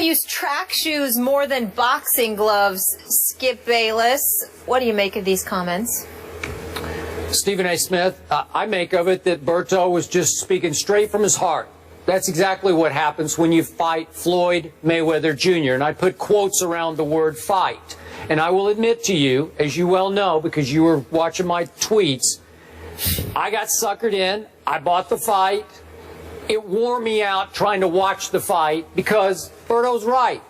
use track shoes more than boxing gloves. Skip Bayless, what do you make of these comments? Stephen A. Smith, I make of it that Berto was just speaking straight from his heart. That's exactly what happens when you fight Floyd Mayweather Jr. And I put quotes around the word fight. And I will admit to you, as you well know, because you were watching my tweets, I got suckered in. I bought the fight. It wore me out trying to watch the fight because Berto's right.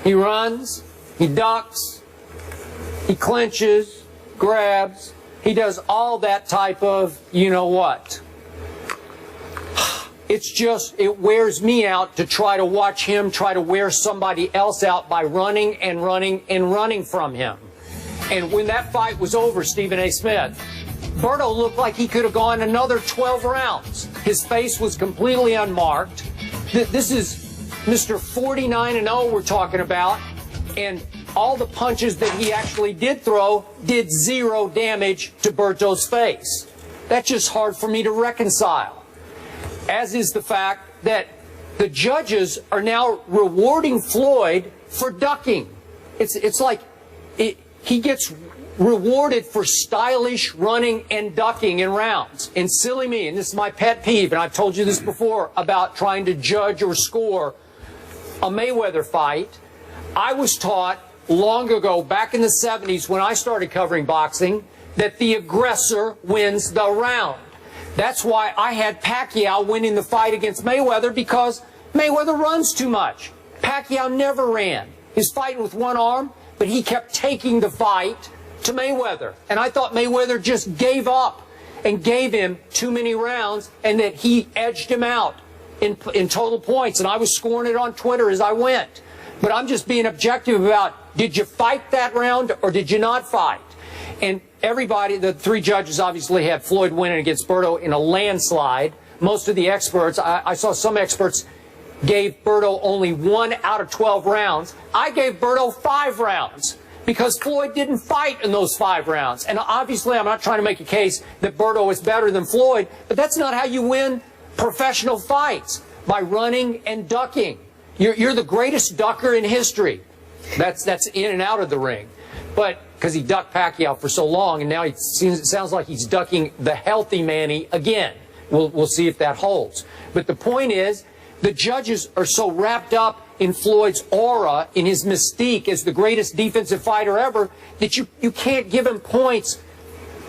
He runs, he ducks, he clinches, grabs. He does all that type of you-know-what. It's just, it wears me out to try to watch him try to wear somebody else out by running and running and running from him. And when that fight was over, Stephen A. Smith, Berto looked like he could have gone another 12 rounds. His face was completely unmarked. This is Mr. 49-0 we're talking about. And all the punches that he actually did throw did zero damage to Berto's face. That's just hard for me to reconcile. As is the fact that the judges are now rewarding Floyd for ducking. It's like he gets rewarded for stylish running and ducking in rounds. And silly me, and this is my pet peeve, and I've told you this before about trying to judge or score a Mayweather fight. I was taught long ago, back in the 70s when I started covering boxing, that the aggressor wins the round. That's why I had Pacquiao winning the fight against Mayweather, because Mayweather runs too much. Pacquiao never ran. He's fighting with one arm, but he kept taking the fight to Mayweather. And I thought Mayweather just gave up and gave him too many rounds and that he edged him out in total points. And I was scoring it on Twitter as I went. But I'm just being objective about, did you fight that round or did you not fight? And everybody, the three judges obviously had Floyd winning against Berto in a landslide. Most of the experts, I saw some experts gave Berto only 1 out of 12 rounds. I gave Berto 5 rounds because Floyd didn't fight in those 5 rounds. And obviously I'm not trying to make a case that Berto is better than Floyd, but that's not how you win professional fights, by running and ducking. You're the greatest ducker in history. That's in and out of the ring. But because he ducked Pacquiao for so long, and now it sounds like he's ducking the healthy Manny again. We'll see if that holds. But the point is, the judges are so wrapped up in Floyd's aura, in his mystique as the greatest defensive fighter ever, that you can't give him points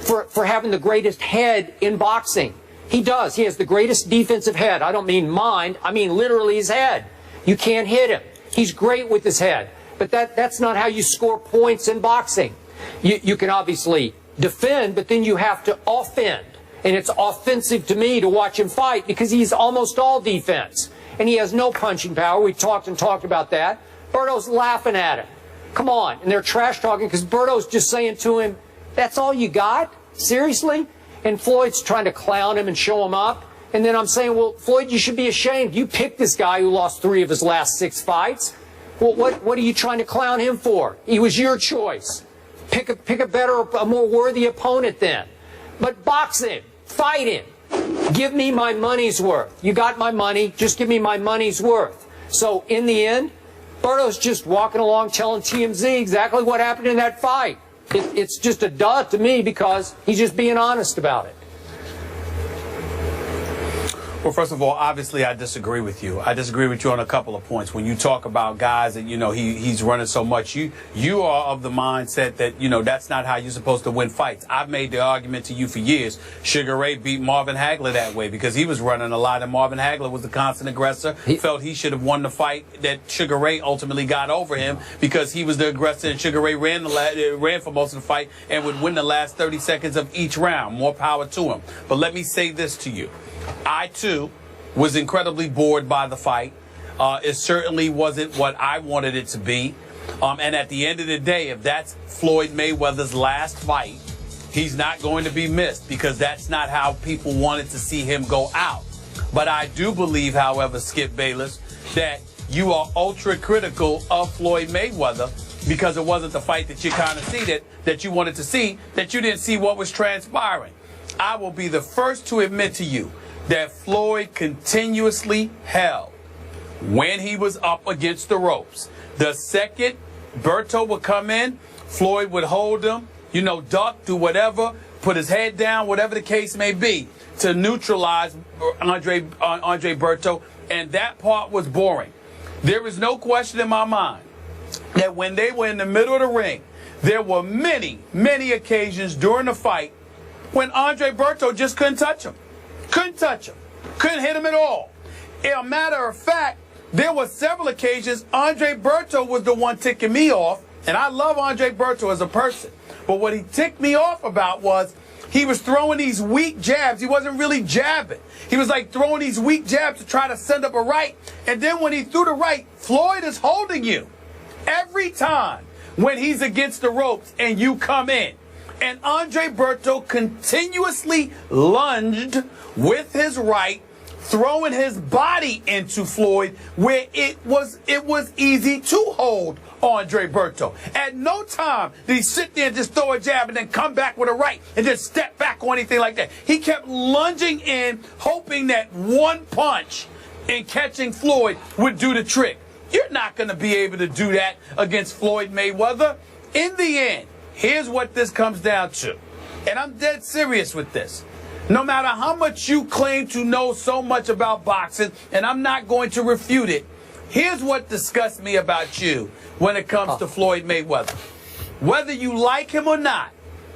for having the greatest head in boxing. He does. He has the greatest defensive head. I don't mean mind. I mean literally his head. You can't hit him. He's great with his head. But that's not how you score points in boxing. You can obviously defend, but then you have to offend. And it's offensive to me to watch him fight because he's almost all defense. And he has no punching power. We talked about that. Berto's laughing at him. Come on. And they're trash talking because Berto's just saying to him, that's all you got? Seriously? And Floyd's trying to clown him and show him up. And then I'm saying, well, Floyd, you should be ashamed. You picked this guy who lost 3 of his last 6 fights. Well, what are you trying to clown him for? He was your choice. Pick a better, a more worthy opponent then. But box him. Fight him. Give me my money's worth. You got my money. Just give me my money's worth. So in the end, Berto's just walking along telling TMZ exactly what happened in that fight. It's just a duh to me because he's just being honest about it. Well, first of all, obviously, I disagree with you. I disagree with you on a couple of points. When you talk about guys that, he's running so much, you are of the mindset that, that's not how you're supposed to win fights. I've made the argument to you for years. Sugar Ray beat Marvin Hagler that way because he was running a lot, and Marvin Hagler was the constant aggressor. He felt he should have won the fight that Sugar Ray ultimately got over him because he was the aggressor, and Sugar Ray ran for most of the fight and would win the last 30 seconds of each round. More power to him. But let me say this to you. I, too, was incredibly bored by the fight. It certainly wasn't what I wanted it to be. And at the end of the day, if that's Floyd Mayweather's last fight, he's not going to be missed because that's not how people wanted to see him go out. But I do believe, however, Skip Bayless, that you are ultra critical of Floyd Mayweather because it wasn't the fight that you kind of see that you wanted to see, that you didn't see what was transpiring. I will be the first to admit to you that Floyd continuously held when he was up against the ropes. The second Berto would come in, Floyd would hold him, duck, do whatever, put his head down, whatever the case may be, to neutralize Andre Berto, and that part was boring. There is no question in my mind that when they were in the middle of the ring, there were many, many occasions during the fight when Andre Berto just couldn't touch him. Couldn't touch him. Couldn't hit him at all. As a matter of fact, there were several occasions Andre Berto was the one ticking me off, and I love Andre Berto as a person. But what he ticked me off about was he was throwing these weak jabs. He wasn't really jabbing. He was like throwing these weak jabs to try to send up a right. And then when he threw the right, Floyd is holding you every time when he's against the ropes and you come in. And Andre Berto continuously lunged with his right, throwing his body into Floyd, where it was easy to hold Andre Berto. At no time did he sit there and just throw a jab and then come back with a right and just step back or anything like that. He kept lunging in, hoping that one punch and catching Floyd would do the trick. You're not going to be able to do that against Floyd Mayweather. In the end, here's what this comes down to. And I'm dead serious with this. No matter how much you claim to know so much about boxing, and I'm not going to refute it, here's what disgusts me about you when it comes to Floyd Mayweather. Whether you like him or not,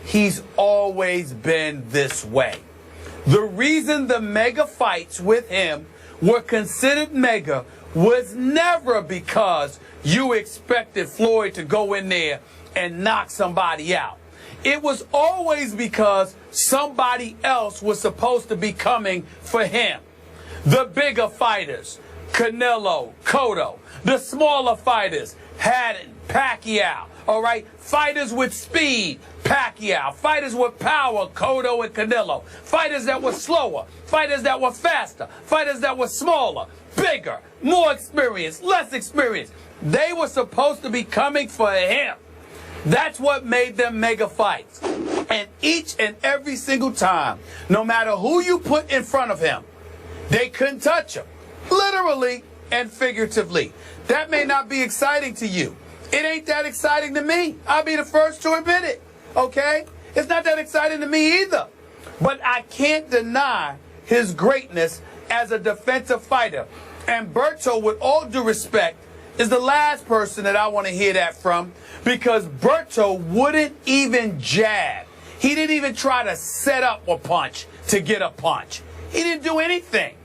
he's always been this way. The reason the mega fights with him were considered mega was never because you expected Floyd to go in there and knock somebody out. It was always because somebody else was supposed to be coming for him. The bigger fighters, Canelo, Cotto. The smaller fighters, Haddon, Pacquiao. All right? Fighters with speed, Pacquiao. Fighters with power, Cotto and Canelo. Fighters that were slower. Fighters that were faster. Fighters that were smaller, bigger, more experienced, less experienced. They were supposed to be coming for him. That's what made them mega fights. And each and every single time, no matter who you put in front of him, they couldn't touch him. Literally and figuratively. That may not be exciting to you. It ain't that exciting to me. I'll be the first to admit it. Okay? It's not that exciting to me either. But I can't deny his greatness as a defensive fighter. And Berto, with all due respect, is the last person that I want to hear that from, because Berto wouldn't even jab. He didn't even try to set up a punch to get a punch. He didn't do anything.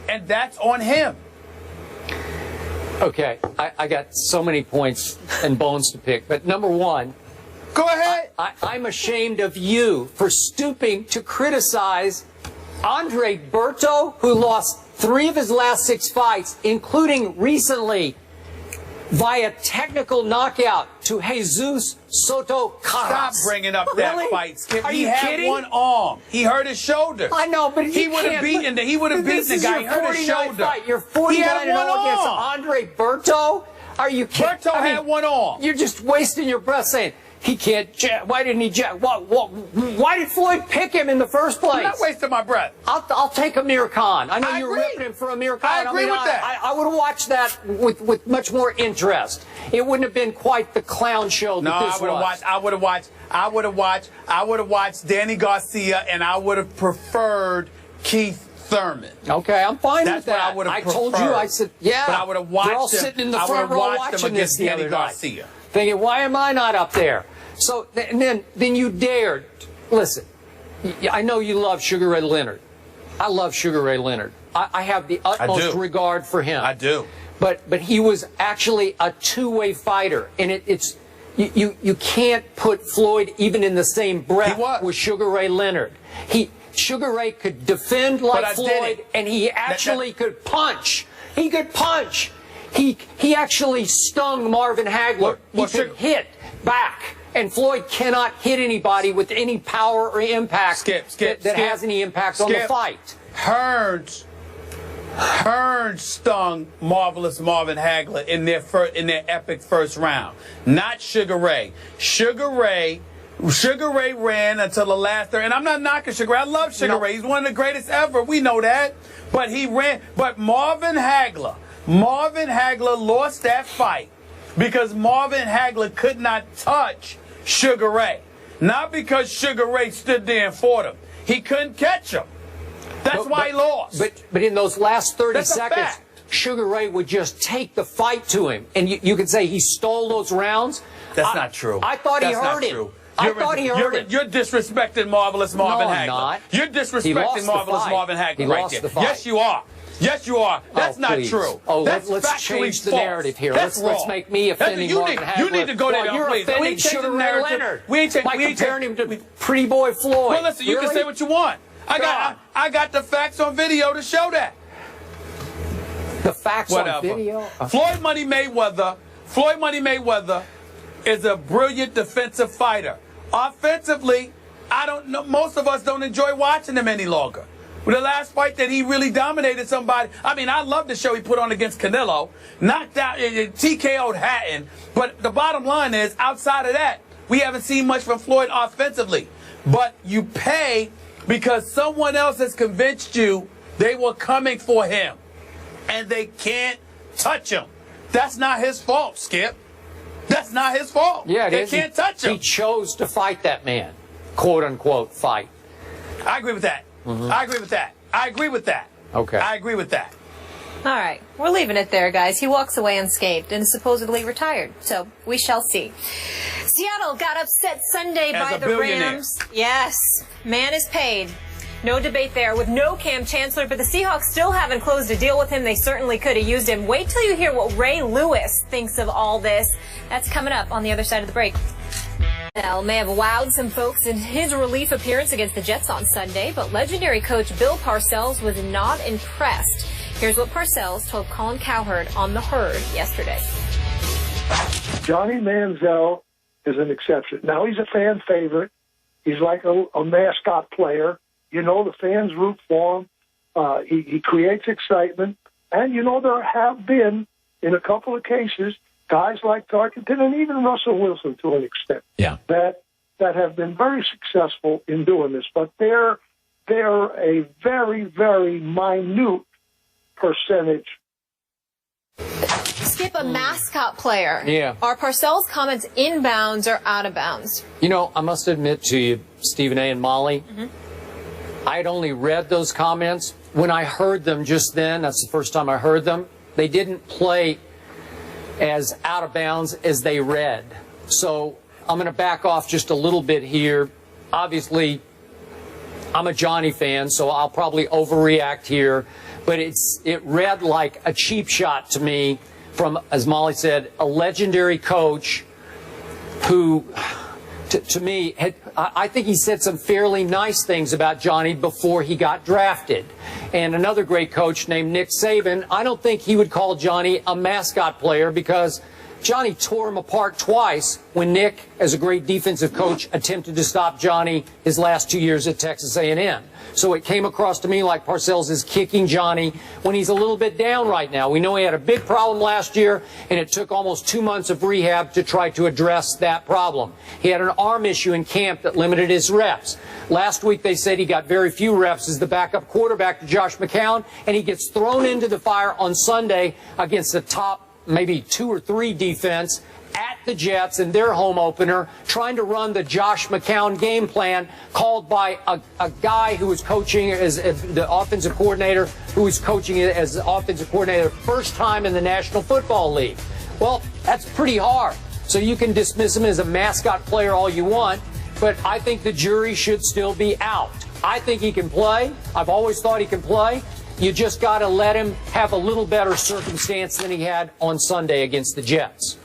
And that's on him. Okay, I got so many points and bones to pick. But number one, go ahead. I'm ashamed of you for stooping to criticize Andre Berto, who lost 3 of his last 6 fights, including recently via technical knockout to Jesus Soto Caras. Stop bringing up that Really? fight, Skip. Are He you had kidding? one arm. He hurt his shoulder. I know, but he would have beaten the guy. He hurt his shoulder. Fight. You're 49-0 against Andre Berto. Are you kidding? Berto had one arm. You're just wasting your breath saying he can't jab. Why didn't he jab? Why did Floyd pick him in the first place? I'm not wasting my breath. I'll take Amir Khan. I know you're agree. ripping him for Amir Khan. I agree with that. I would have watched that with much more interest. It wouldn't have been quite the clown show that this was. I would have watched Danny Garcia, and I would have preferred Keith Thurman. Okay, I'm fine That's with that. what I would have preferred. told you, I said, yeah. But I would have watched They're all him. sitting in the I would front have row watched watching him this against the Danny other night. Garcia. Thinking, why am I not up there? So, and then you dared. Listen, I know you love Sugar Ray Leonard. I love Sugar Ray Leonard. I have the utmost regard for him. I do. But he was actually a two-way fighter, and you can't put Floyd even in the same breath with Sugar Ray Leonard. Sugar Ray could defend like Floyd, and he actually could punch. He could punch. He actually stung Marvin Hagler. He could hit back. And Floyd cannot hit anybody with any power or impact that has any impact on the fight. Hearns stung Marvelous Marvin Hagler in their epic first round. Not Sugar Ray. Sugar Ray ran until the last third. And I'm not knocking Sugar Ray. I love Sugar Ray. He's one of the greatest ever. We know that. But he ran. But Marvin Hagler, Marvin Hagler lost that fight because Marvin Hagler could not touch Sugar Ray. Not because Sugar Ray stood there and fought him. He couldn't catch him. That's why he lost. But in those last 30 That's seconds, Sugar Ray would just take the fight to him. And you could say he stole those rounds. That's not true. I thought he hurt him. I thought he hurt him. You're disrespecting Marvelous Marvin Hagler. I'm not. You're disrespecting Marvelous Marvin Hagler right there. Yes, you are. Yes, you are. That's not true. Oh, that's let's change the false. narrative here. Let's make me offending Marvin Hagler. You need to go there. You're please. offending Sugar Ray Leonard by comparing him to Pretty Boy Floyd. Well, listen, you can say what you want. I got the facts on video to show that. The facts on video? Floyd Money Mayweather is a brilliant defensive fighter. Offensively, I don't know. Most of us don't enjoy watching him any longer. With the last fight that he really dominated somebody, I mean, I love the show he put on against Canelo, knocked out, TKO'd Hatton. But the bottom line is, outside of that, we haven't seen much from Floyd offensively. But you pay because someone else has convinced you they were coming for him, and they can't touch him. That's not his fault, Skip. That's not his fault. Yeah, they can't touch him. He chose to fight that man, quote unquote, fight. I agree with that. I agree with that. I agree with that. Okay. I agree with that. All right. We're leaving it there, guys. He walks away unscathed and is supposedly retired. So we shall see. Seattle got upset Sunday by the Rams. Yes. Man is paid. No debate there with no Cam Chancellor, but the Seahawks still haven't closed a deal with him. They certainly could have used him. Wait till you hear what Ray Lewis thinks of all this. That's coming up on the other side of the break. Bell may have wowed some folks in his relief appearance against the Jets on Sunday, but legendary coach Bill Parcells was not impressed. Here's what Parcells told Colin Cowherd on The Herd yesterday. Johnny Manziel is an exception. Now, he's a fan favorite. He's like a mascot player. You know, the fans root for him. He creates excitement. And, you know, there have been, in a couple of cases, guys like Tarkenton and even Russell Wilson to an extent that have been very successful in doing this. But they're a very, very minute percentage. Skip, a mascot player. Yeah. Are Parcells' comments inbounds or out of bounds? You know, I must admit to you, Stephen A. and Molly, I had only read those comments. When I heard them just then, that's the first time I heard them, they didn't play as out of bounds as they read. So I'm going to back off just a little bit here. Obviously, I'm a Johnny fan, so I'll probably overreact here. But it read like a cheap shot to me from, as Molly said, a legendary coach who, to me, I think he said some fairly nice things about Johnny before he got drafted. And another great coach named Nick Saban, I don't think he would call Johnny a mascot player because Johnny tore him apart twice when Nick, as a great defensive coach, attempted to stop Johnny his last 2 years at Texas A&M. So it came across to me like Parcells is kicking Johnny when he's a little bit down right now. We know he had a big problem last year, and it took almost 2 months of rehab to try to address that problem. He had an arm issue in camp that limited his reps. Last week they said he got very few reps as the backup quarterback to Josh McCown, and he gets thrown into the fire on Sunday against the top maybe 2 or 3 defense at the Jets in their home opener, trying to run the Josh McCown game plan called by a guy who was coaching as the offensive coordinator, who was coaching as the offensive coordinator first time in the National Football League. Well, that's pretty hard. So you can dismiss him as a mascot player all you want, but I think the jury should still be out. I think he can play. I've always thought he can play. You just got to let him have a little better circumstance than he had on Sunday against the Jets.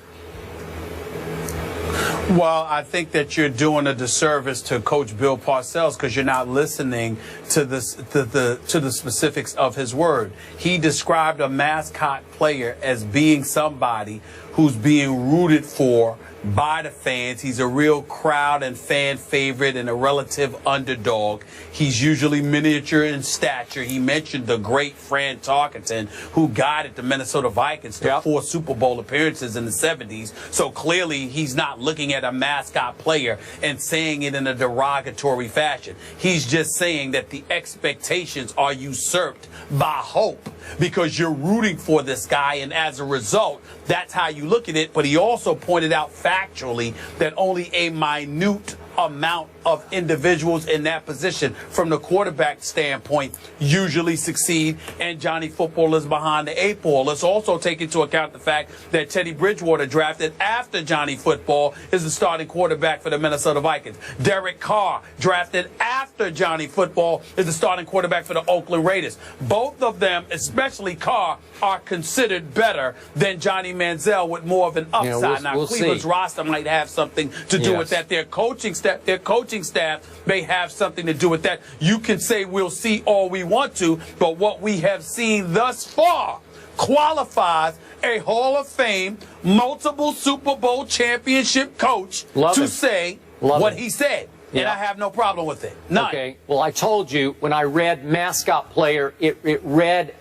Well, I think that you're doing a disservice to Coach Bill Parcells because you're not listening to the specifics of his word. He described a mascot player as being somebody who's being rooted for by the fans. He's a real crowd and fan favorite and a relative underdog. He's usually miniature in stature. He mentioned the great Fran Tarkenton, who guided the Minnesota Vikings to 4 Super Bowl appearances in the 70s. So clearly he's not looking at a mascot player and saying it in a derogatory fashion. He's just saying that the expectations are usurped by hope because you're rooting for this guy, and as a result, that's how you look at it. But he also pointed out factually that only a minute amount of individuals in that position from the quarterback standpoint usually succeed, and Johnny Football is behind the 8 ball. Let's also take into account the fact that Teddy Bridgewater, drafted after Johnny Football, is the starting quarterback for the Minnesota Vikings. Derek Carr, drafted after Johnny Football, is the starting quarterback for the Oakland Raiders. Both of them, especially Carr, are considered better than Johnny Manziel with more of an upside. We'll Cleveland's see. roster might have something to do with that. Their coaching staff may have something to do with that. You can say we'll see all we want to, but what we have seen thus far qualifies a Hall of Fame, multiple Super Bowl championship coach to say what he said. And I have no problem with it. None. Okay. Well, I told you when I read mascot player, it read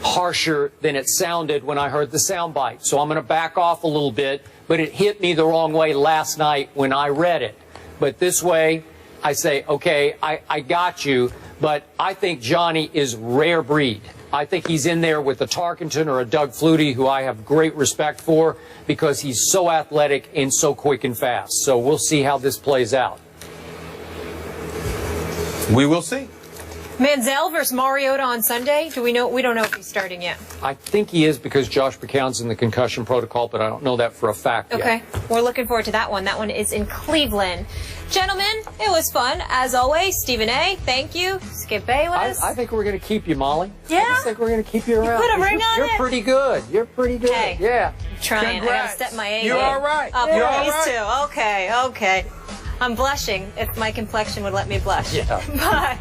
harsher than it sounded when I heard the soundbite. So I'm going to back off a little bit, but it hit me the wrong way last night when I read it. But this way, I say, okay, I got you, but I think Johnny is rare breed. I think he's in there with a Tarkenton or a Doug Flutie, who I have great respect for because he's so athletic and so quick and fast. So we'll see how this plays out. We will see. Manziel versus Mariota on Sunday. Do we know? We don't know if he's starting yet. I think he is because Josh McCown's in the concussion protocol, but I don't know that for a fact yet. Okay. We're looking forward to that one. That one is in Cleveland. Gentlemen, it was fun, as always. Stephen A., thank you. Skip Bayless. I think we're going to keep you, Molly. Yeah? I just think we're going to keep you around. You put a ring on You're it? pretty good. You're pretty good. Hey. Yeah. I'm trying. Congrats. I got to step my A. You're all right. Oh, You're all please, right. too. Okay, okay. I'm blushing if my complexion would let me blush. Yeah. Bye.